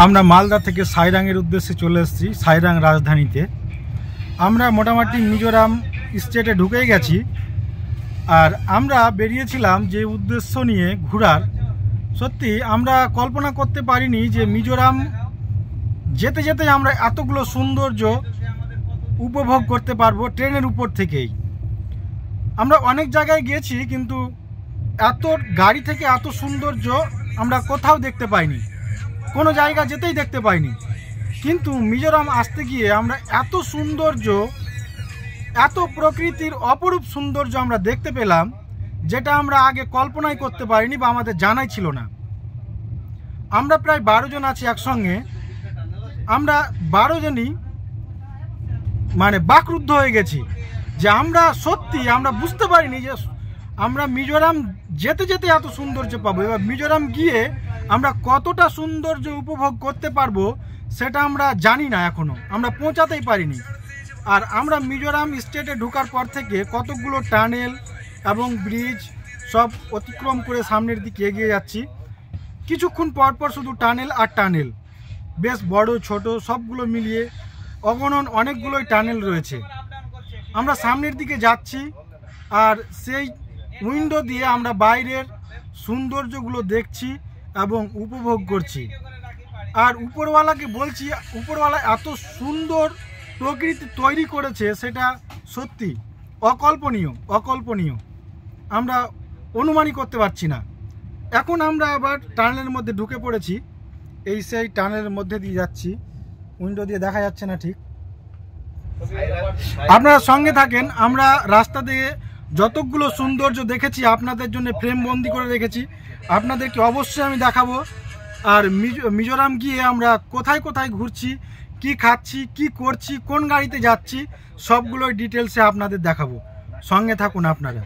আমরা মালদা থেকে সাইরাংয়ের উদ্দেশ্যে চলে এসেছি। সাইরাং রাজধানীতে আমরা মোটামুটি মিজোরাম স্টেটে ঢুকেই গেছি। আর আমরা বেরিয়েছিলাম যে উদ্দেশ্য নিয়ে ঘোরার, সত্যি আমরা কল্পনা করতে পারিনি যে মিজোরাম যেতে যেতে আমরা এতগুলো সৌন্দর্য উপভোগ করতে পারবো ট্রেনের উপর থেকেই। আমরা অনেক জায়গায় গিয়েছি, কিন্তু এত গাড়ি থেকে এত সৌন্দর্য আমরা কোথাও দেখতে পাইনি, কোনো জায়গা যেতেই দেখতে পাইনি। কিন্তু মিজোরাম আসতে গিয়ে আমরা এত সৌন্দর্য, এত প্রকৃতির অপরূপ সৌন্দর্য আমরা দেখতে পেলাম, যেটা আমরা আগে কল্পনাই করতে পারিনি বা আমাদের জানাই ছিল না। আমরা প্রায় 12 জন আছি একসঙ্গে। আমরা 12 জনই মানে বাকরুদ্ধ হয়ে গেছি যে আমরা সত্যি আমরা বুঝতে পারিনি যে আমরা মিজোরাম যেতে যেতে এত সৌন্দর্য পাবো। এবার মিজোরাম গিয়ে আমরা কতটা সৌন্দর্য উপভোগ করতে পারবো সেটা আমরা জানি না, এখনও আমরা পৌঁছাতেই পারিনি। আর আমরা মিজোরাম স্টেটে ঢোকার পর থেকে কতগুলো টানেল এবং ব্রিজ সব অতিক্রম করে সামনের দিকে এগিয়ে যাচ্ছি। কিছুক্ষণ পর পর শুধু টানেল আর টানেল, বেশ বড় ছোট সবগুলো মিলিয়ে অগণন অনেকগুলোই টানেল রয়েছে। আমরা সামনের দিকে যাচ্ছি আর সেই উইন্ডো দিয়ে আমরা বাইরের সৌন্দর্যগুলো দেখছি এবং উপভোগ করছি। আর উপরওয়ালাকে বলছি, উপরওয়ালা এত সুন্দর প্রকৃতি তৈরি করেছে, সেটা সত্যি অকল্পনীয়। আমরা অনুমানই করতে পারছি না। এখন আমরা আবার টানেলের মধ্যে ঢুকে পড়েছি। এই সেই টানেলের মধ্যে দিয়ে যাচ্ছি, উইন্ডো দিয়ে দেখা যাচ্ছে না ঠিক। আপনারা সঙ্গে থাকেন। আমরা রাস্তা দিয়ে যতগুলো সৌন্দর্য দেখেছি আপনাদের জন্য ফ্রেম বন্দি করে রেখেছি, আপনাদেরকে অবশ্যই আমি দেখাবো। আর মিজোরাম গিয়ে আমরা কোথায় কোথায় ঘুরছি, কি খাচ্ছি, কি করছি, কোন গাড়িতে যাচ্ছি, সবগুলোই ডিটেলসে আপনাদের দেখাবো। সঙ্গে থাকুন আপনারা।